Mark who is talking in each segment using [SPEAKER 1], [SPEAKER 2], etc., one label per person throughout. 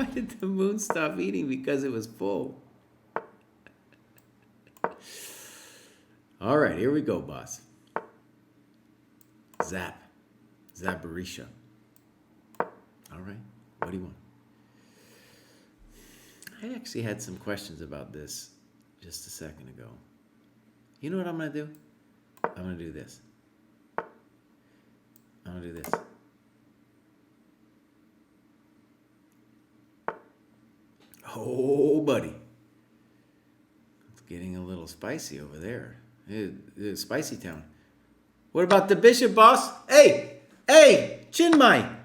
[SPEAKER 1] Why did the moon stop eating? Because it was full. All right, here we go, boss. Zap. Zabarisha. All right, what do you want? I actually had some questions about this just a second ago. You know what I'm going to do? I'm going to do this. I'm going to do this. Oh, buddy. It's getting a little spicy over there. It's spicy town. What about the bishop, boss? Hey, Chinmai.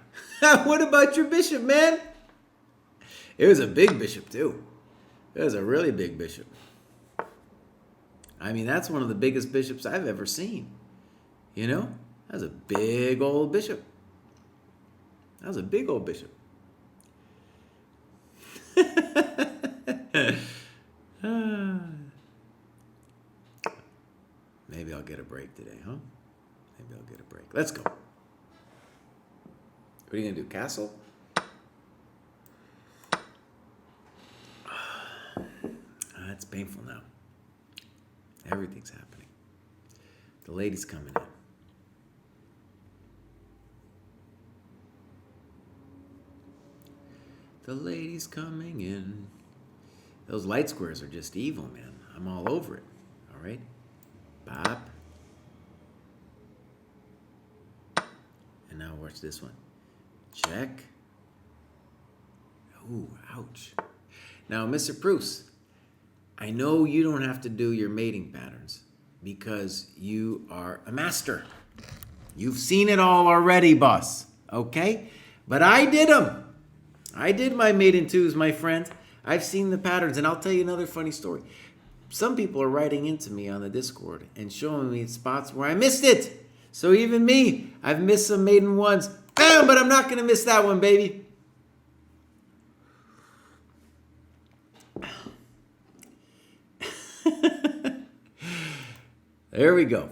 [SPEAKER 1] What about your bishop, man? It was a big bishop, too. It was a really big bishop. I mean, that's one of the biggest bishops I've ever seen. You know? That was a big old bishop. That was a big old bishop. Maybe I'll get a break today, huh? Maybe I'll get a break. Let's go. What are you going to do? Castle? That's painful now. Everything's happening. The lady's coming in. The lady's coming in. Those light squares are just evil, man. I'm all over it. All right? Bop. And now watch this one. Check. Ooh, ouch. Now, Mr. Bruce, I know you don't have to do your mating patterns because you are a master. You've seen it all already, boss. Okay? But I did them. I did my maiden twos, my friend. I've seen the patterns, and I'll tell you another funny story. Some people are writing into me on the Discord and showing me spots where I missed it. So even me, I've missed some maiden ones. Bam, but I'm not going to miss that one, baby. There we go.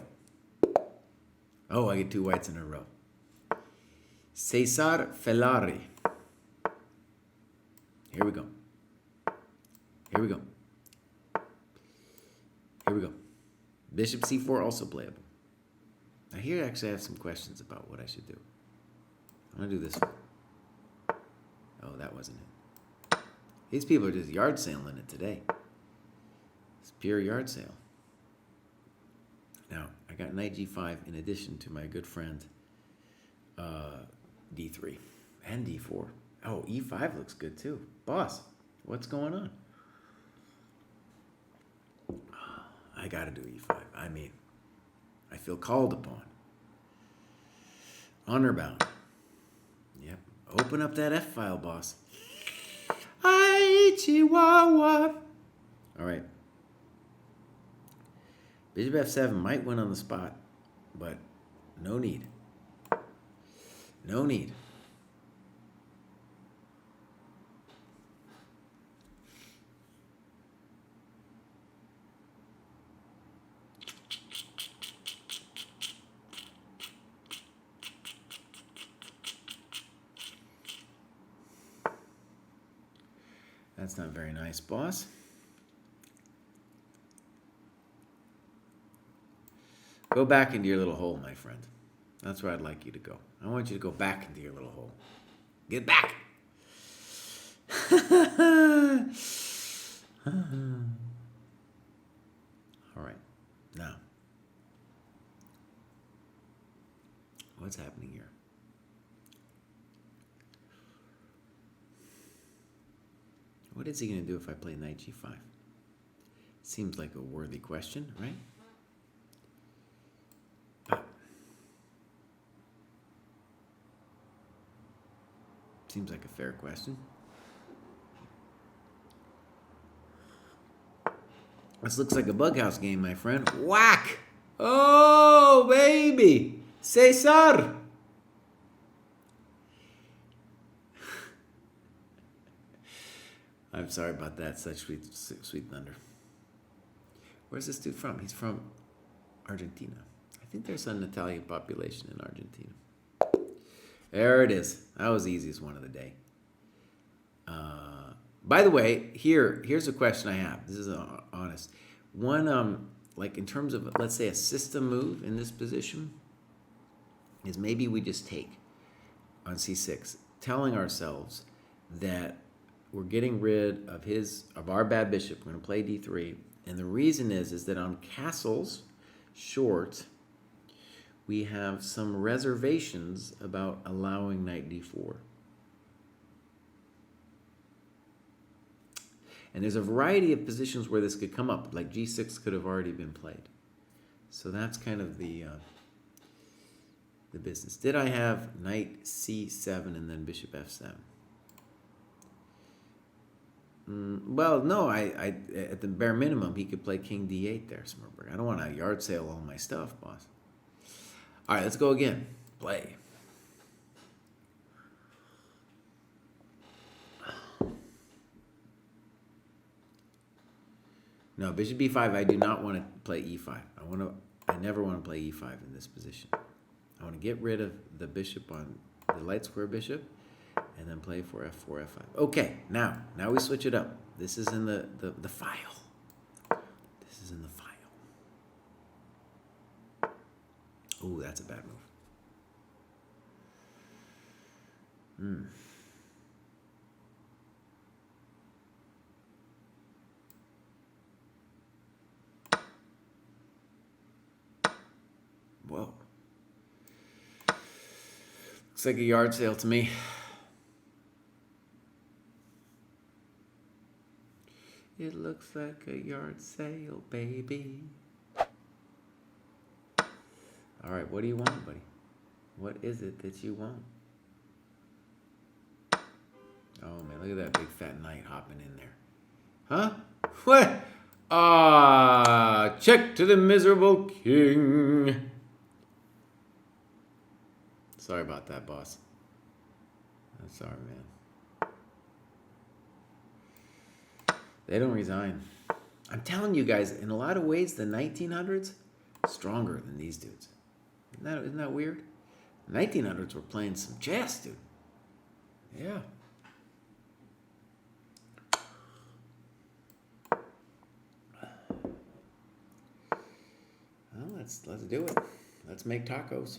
[SPEAKER 1] Oh, I get two whites in a row. Cesar Felari. Here we go. Here we go. Here we go. Bishop c4 also playable. Now here actually I have some questions about what I should do. I'm going to do this one. Oh, that wasn't it. These people are just yard sailing it today. It's pure yard sale. Now, I got knight g5 in addition to my good friend d3 and d4. Oh, e5 looks good too. Boss, what's going on? I got to do e5. I mean, I feel called upon. Honor bound. Yep. Open up that F file, boss. Ai, Chihuahua. All right. Bishop f7 might win on the spot, but no need. No need. That's not very nice, boss. Go back into your little hole, my friend. That's where I'd like you to go. I want you to go back into your little hole. Get back! All right. Now, what's happening here? What is he going to do if I play knight g5? Seems like a worthy question, right? Seems like a fair question. This looks like a bug house game, my friend. Whack! Oh, baby! Cesar! I'm sorry about that. Such sweet thunder. Where's this dude from? He's from Argentina. I think there's an Italian population in Argentina. There it is. That was the easiest one of the day. By the way, here's a question I have. This is honest. One, like in terms of, let's say, a system move in this position, is maybe we just take on c6, telling ourselves that we're getting rid of our bad bishop. We're going to play d3, and the reason is that on castles short, we have some reservations about allowing knight d4. And there's a variety of positions where this could come up, like g6 could have already been played. So that's kind of the business. Did I have knight c7 and then bishop f7? Well, no, I at the bare minimum, he could play king d8 there, Smurberg. I don't want to yard sale all my stuff, boss. All right, let's go again. Play. No, bishop b5, I do not want to play e5. I never want to play e5 in this position. I want to get rid of the bishop on the light square bishop and then play for f4, f5. Okay, now we switch it up. This is in the file. This is in the file. Ooh, that's a bad move. Whoa. Looks like a yard sale to me. It looks like a yard sale, baby. All right, what do you want, buddy? What is it that you want? Oh, man, look at that big fat knight hopping in there. Huh? What? Check to the miserable king. Sorry about that, boss. I'm sorry, man. They don't resign. I'm telling you guys, in a lot of ways, the 1900s, stronger than these dudes. Isn't that weird? The 1900s were playing some chess, dude. Yeah. Well, let's do it. Let's make tacos.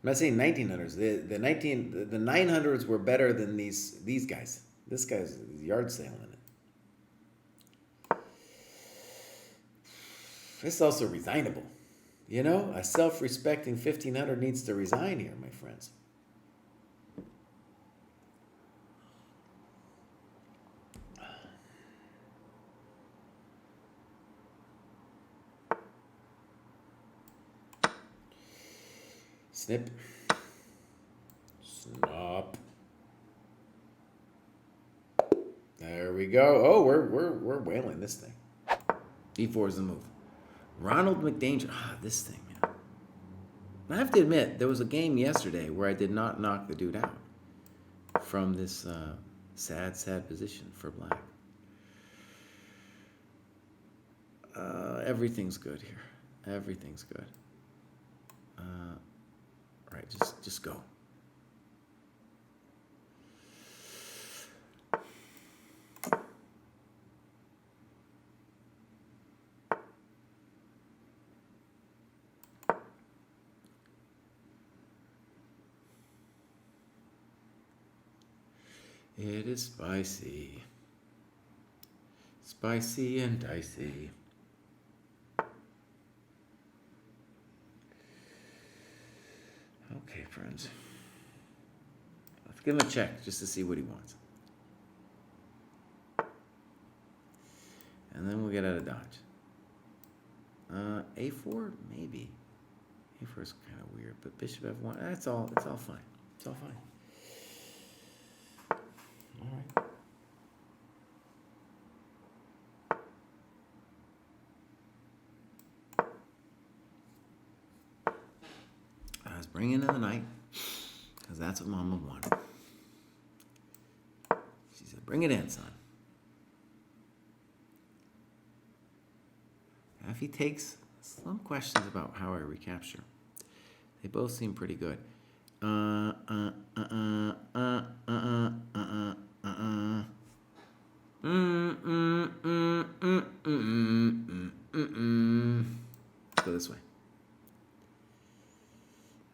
[SPEAKER 1] I'm not saying 1900s. The 900s were better than these guys. This guy's yard sailing it. It's also resignable. You know, a self-respecting 1500 needs to resign here, my friends. Snip. Snop. There we go. Oh, we're whaling this thing. D4 is the move. Ronald McDanger. This thing, man. I have to admit, there was a game yesterday where I did not knock the dude out from this sad position for black. Everything's good here. Everything's good. All right, just go. It is spicy. Spicy and dicey. Okay, friends. Let's give him a check just to see what he wants. And then we'll get out of dodge. A4, maybe. A4 is kind of weird, but bishop F1, it's all fine. It's all fine. All right. Let's bring in the knight, because that's what Mama wanted. She said, bring it in, son. Now, if he takes some questions about how I recapture, they both seem pretty good. Let's go this way.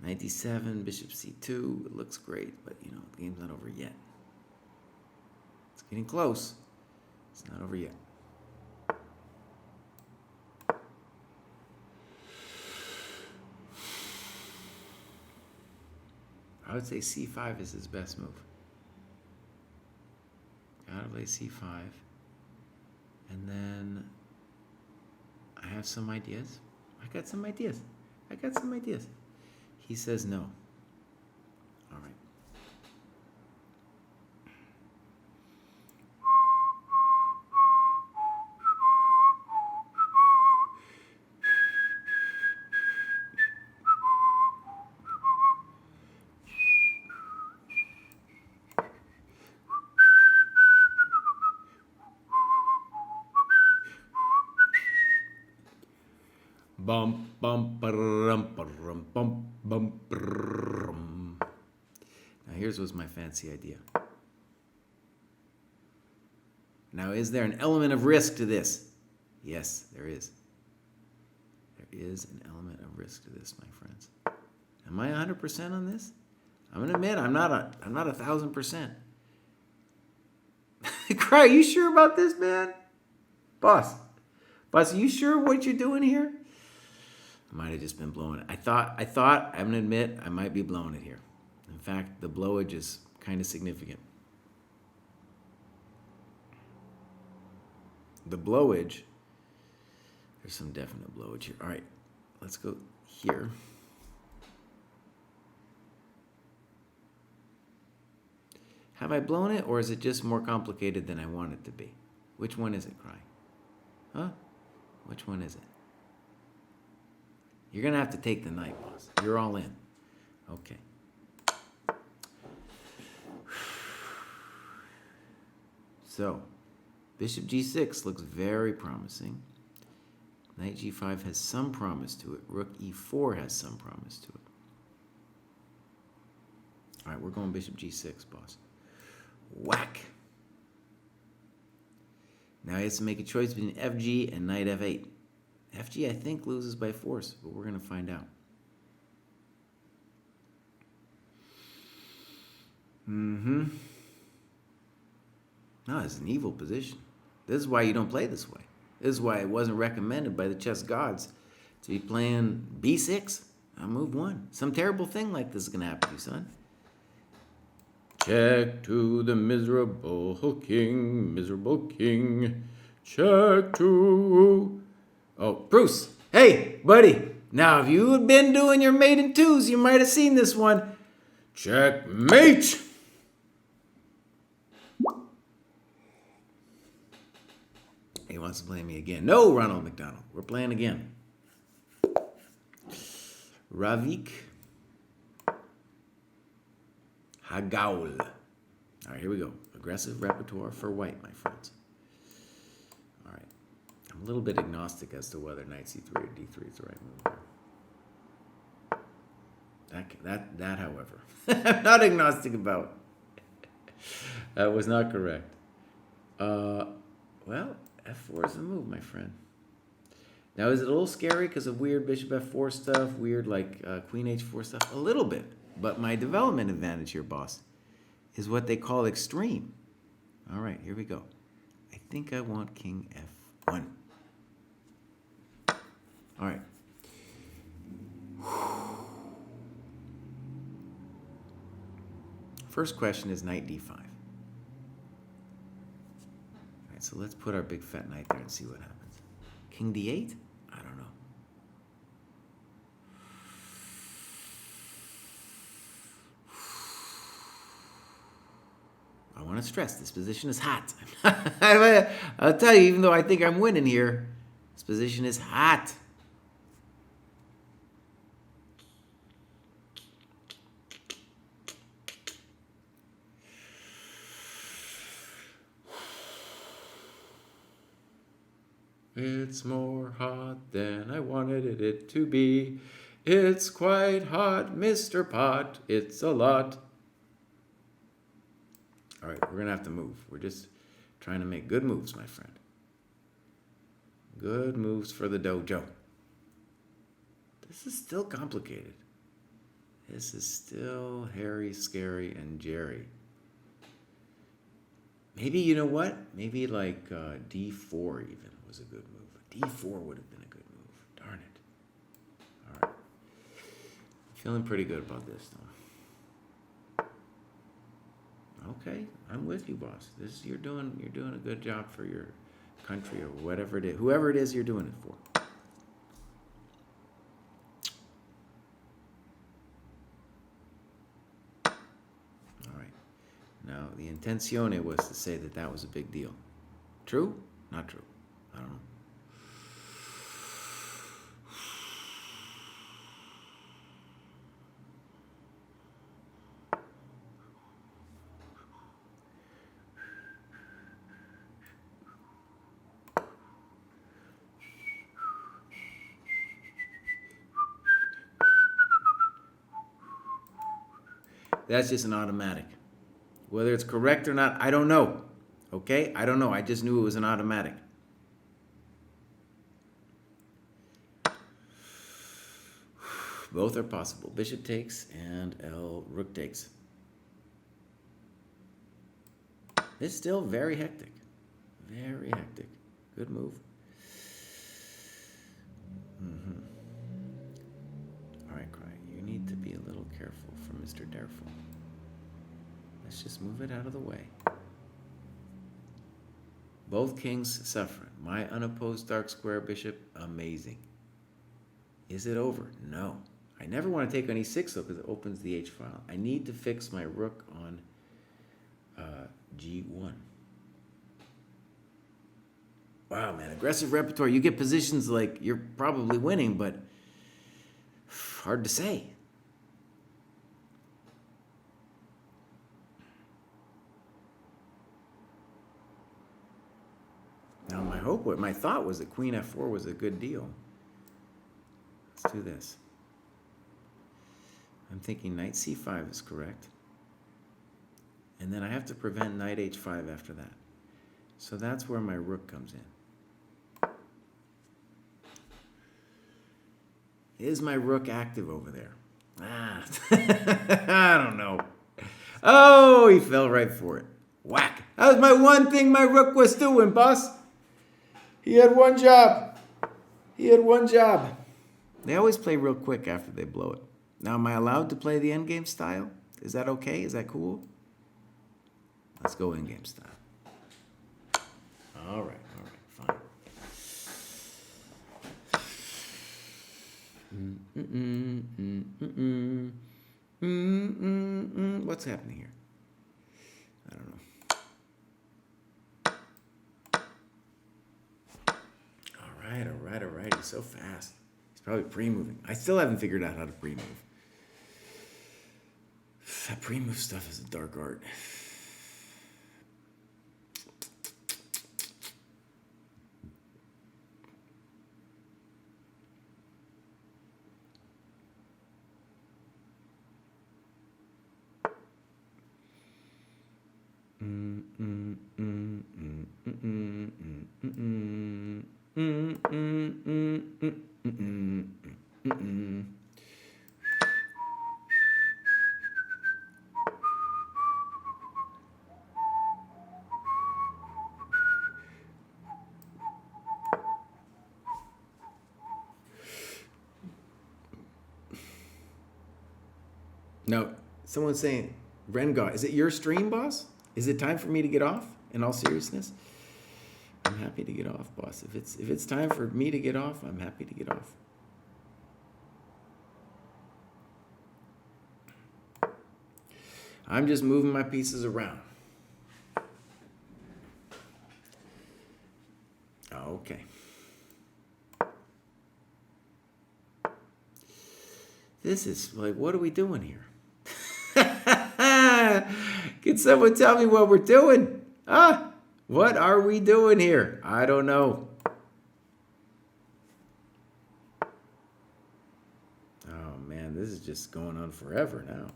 [SPEAKER 1] Knight d7, bishop c2. It looks great, but you know, the game's not over yet. It's getting close. It's not over yet. I would say c5 is his best move. Gotta play c5. And then I have some ideas. I got some ideas. He says no. All right. Bum bum bum bum bum bum. Now here's what's my fancy idea. Now is there an element of risk to this? Yes, there is. There is an element of risk to this, my friends. Am I 100% on this? I'm gonna admit I'm not 1,000%. Cry, are you sure about this, man? Boss, are you sure what you're doing here? I might have just been blowing it. I thought, I'm gonna admit, I might be blowing it here. In fact, the blowage is kind of significant. The blowage, there's some definite blowage here. All right, let's go here. Have I blown it, or is it just more complicated than I want it to be? Which one is it, Cry? Huh? Which one is it? You're going to have to take the knight, boss. You're all in. Okay. So, bishop g6 looks very promising. Knight g5 has some promise to it. Rook e4 has some promise to it. All right, we're going bishop g6, boss. Whack. Now he has to make a choice between fg and knight f8. FG, I think, loses by force, but we're going to find out. No, it's an evil position. This is why you don't play this way. This is why it wasn't recommended by the chess gods to be playing b6 on move 1. Some terrible thing like this is going to happen to you, son. Check to the miserable king. Check to... Oh, Bruce. Hey, buddy. Now, if you had been doing your mate in twos, you might have seen this one. Checkmate. He wants to play me again. No, Ronald McDonald. We're playing again. Ravik Hagaul. All right, here we go. Aggressive repertoire for white, my friends. All right. I'm a little bit agnostic as to whether knight c3 or d3 is the right move here. That, however, I'm not agnostic about. That was not correct. Well, f4 is the move, my friend. Now, is it a little scary because of weird bishop f4 stuff, weird like queen h4 stuff? A little bit. But my development advantage here, boss, is what they call extreme. All right, here we go. I think I want king f1. All right. First question is knight d5. All right, so let's put our big fat knight there and see what happens. King d8? I don't know. I want to stress, this position is hot. I'll tell you, even though I think I'm winning here, this position is hot. It's more hot than I wanted it to be. It's quite hot, Mr. Pot. It's a lot. All right, we're going to have to move. We're just trying to make good moves, my friend. Good moves for the dojo. This is still complicated. This is still Harry, Scary, and Jerry. Maybe, you know what? Maybe like D4 even was a good move. D4 would have been a good move. Darn it. All right. Feeling pretty good about this, though. Okay, I'm with you, boss. You're doing a good job for your country or whatever it is, whoever it is you're doing it for. All right. Now the intenzione was to say that was a big deal. True? Not true. I don't know. That's just an automatic. Whether it's correct or not, I don't know. Okay? I don't know. I just knew it was an automatic. Both are possible. Bishop takes and rook takes. It's still very hectic. Very hectic. Good move. All right, Cry. You need to be a little careful for Mr. Dareful. Let's just move it out of the way. Both kings suffering. My unopposed dark square bishop, amazing. Is it over? No. I never want to take on e6 though because it opens the h file. I need to fix my rook on g1. Wow, man, aggressive repertoire. You get positions like you're probably winning, but hard to say. Now my thought was that queen f4 was a good deal. Let's do this. I'm thinking knight c5 is correct. And then I have to prevent knight h5 after that. So that's where my rook comes in. Is my rook active over there? I don't know. Oh, he fell right for it. Whack. That was my one thing my rook was doing, boss. He had one job. He had one job. They always play real quick after they blow it. Now, am I allowed to play the endgame style? Is that okay? Is that cool? Let's go endgame style. All right, fine. What's happening here? I don't know. All right. He's so fast. He's probably pre-moving. I still haven't figured out how to pre-move. That pre-move stuff is a dark art. No, someone's saying, Rengar, is it your stream, boss? Is it time for me to get off? In all seriousness, I'm happy to get off, boss. If it's time for me to get off, I'm happy to get off. I'm just moving my pieces around. Okay. This is like, what are we doing here? Can someone tell me what we're doing? What are we doing here? I don't know. Oh man, this is just going on forever now.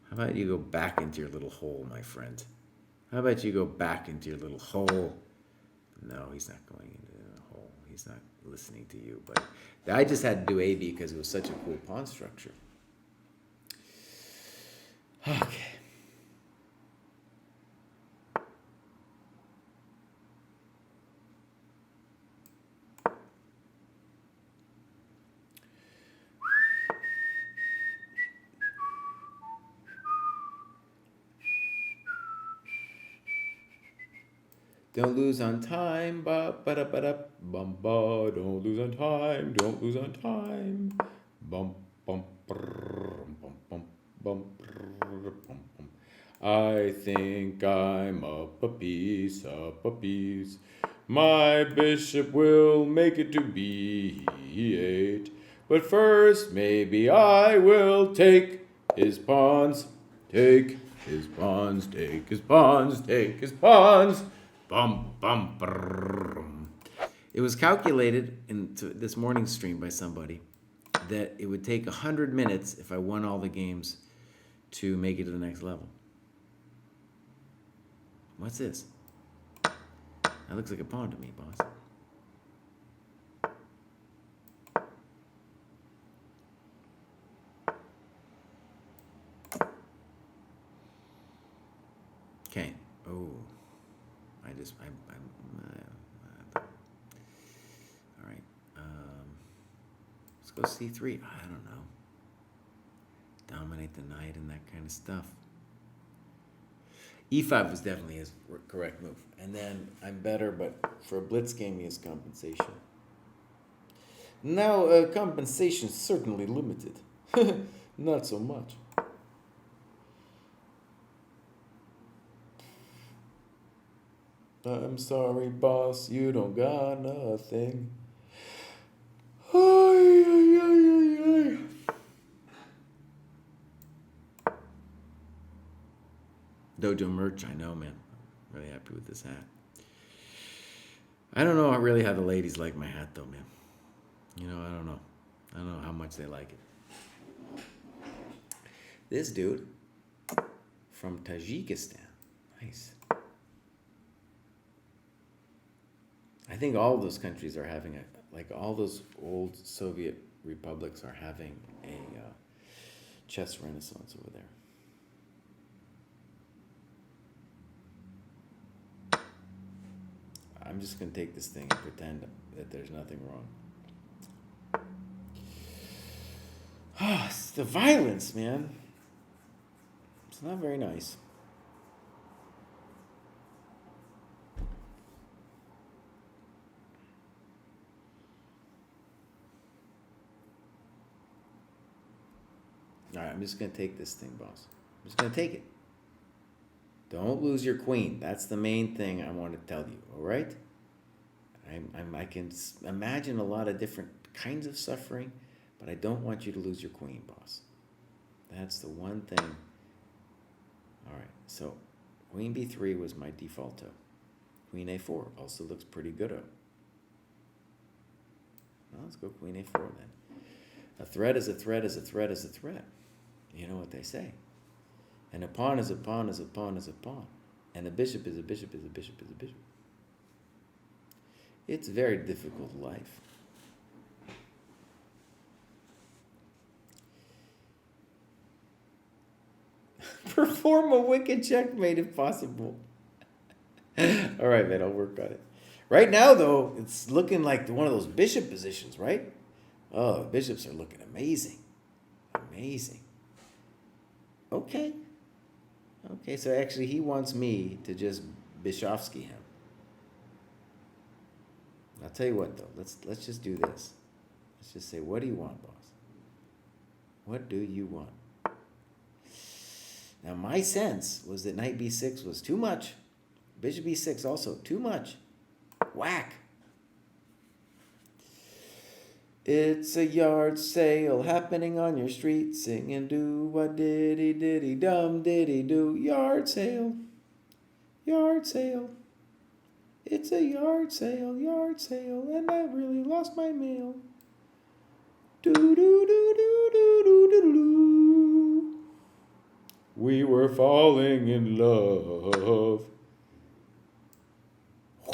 [SPEAKER 1] How about you go back into your little hole, my friend? How about you go back into your little hole? No, he's not going into the hole. He's not listening to you. But I just had to do AB because it was such a cool pawn structure. Okay. Don't lose on time, ba ba da ba da bum ba. Don't lose on time. Don't lose on time. Bum bum brrr, bum bum bum brrr, bum bum. I think I'm up a piece, up a piece. My bishop will make it to B8. But first, maybe I will take his pawns. Take his pawns, take his pawns, take his pawns. Bum, bum, brrr. It was calculated in this morning's stream by somebody that it would take 100 minutes if I won all the games to make it to the next level. What's this? That looks like a pawn to me, boss. Okay. Oh. All right. Let's go C3. I don't know. Dominate the knight and that kind of stuff. E5 was definitely his correct move. And then I'm better, but for a blitz game, he has compensation. Now, compensation certainly limited. Not so much. I'm sorry, boss, you don't got nothing. Ay, ay, ay, ay, ay. Dojo merch, I know, man. I'm really happy with this hat. I don't know really how the ladies like my hat, though, man. You know, I don't know. I don't know how much they like it. This dude from Tajikistan. Nice. I think all those countries are having like all those old Soviet republics are having a chess renaissance over there. I'm just going to take this thing and pretend that there's nothing wrong. It's the violence, man. It's not very nice. All right, I'm just going to take this thing, boss. I'm just going to take it. Don't lose your queen. That's the main thing I want to tell you, all right? I can imagine a lot of different kinds of suffering, but I don't want you to lose your queen, boss. That's the one thing. All right, so queen b3 was my defaulto. Queen a4 also looks pretty good. Well, let's go queen a4 then. A threat is a threat is a threat is a threat. You know what they say. And a pawn is a pawn is a pawn is a pawn. And a bishop is a bishop is a bishop is a bishop. It's a very difficult life. Perform a wicked checkmate if possible. All right, man, I'll work on it. Right now, though, it's looking like one of those bishop positions, right? Oh, bishops are looking amazing. Amazing. Okay. Okay, so actually he wants me to just Bishovsky him. I'll tell you what, though. Let's just do this. Let's just say, what do you want, boss? What do you want? Now, my sense was that knight b6 was too much. Bishop b6 also, too much. Whack. It's a yard sale happening on your street. Sing and do what diddy diddy dum diddy do. Yard sale. Yard sale. It's a yard sale, and I really lost my mail. Do do do do do do do do. We were falling in love.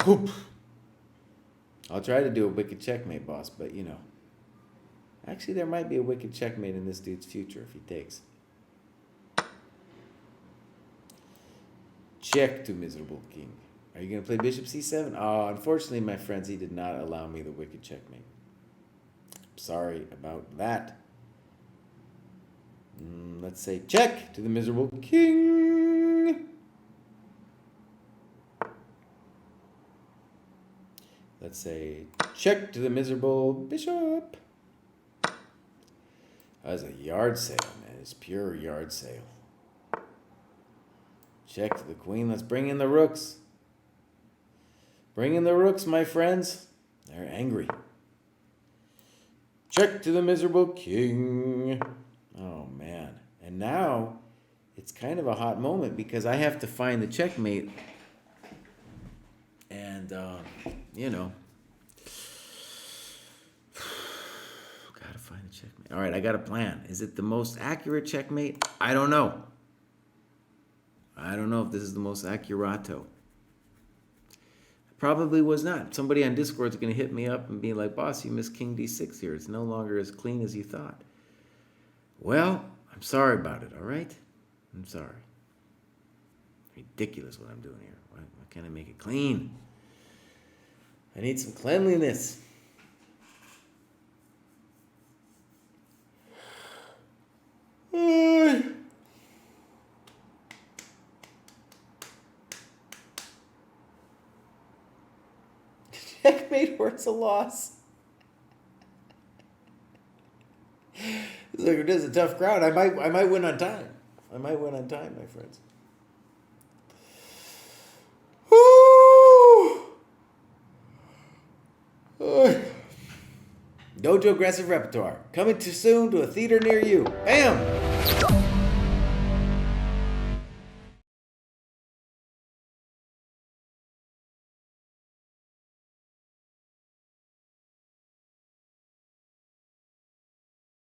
[SPEAKER 1] Whoop. I'll try to do a wicked checkmate, boss, but you know. Actually, there might be a wicked checkmate in this dude's future if he takes. Check to miserable king. Are you going to play bishop c7? Oh, unfortunately, my friends, he did not allow me the wicked checkmate. Sorry about that. Let's say check to the miserable king. Let's say check to the miserable bishop. That was a yard sale, man. It's pure yard sale. Check to the queen. Let's bring in the rooks. Bring in the rooks, my friends. They're angry. Check to the miserable king. Oh, man. And now it's kind of a hot moment because I have to find the checkmate. And, you know. Gotta find the checkmate. All right, I got a plan. Is it the most accurate checkmate? I don't know. I don't know if this is the most accurato. Probably was not. Somebody on Discord is going to hit me up and be like, boss, you missed king d6 here. It's no longer as clean as you thought. Well, I'm sorry about it, all right? I'm sorry. Ridiculous what I'm doing here. Why can't I make it clean? I need some cleanliness. Checkmate or it's a loss. Look, it is a tough crowd. I might win on time. I might win on time, my friends. Dojo Aggressive Repertoire. Coming too soon to a theater near you. Bam!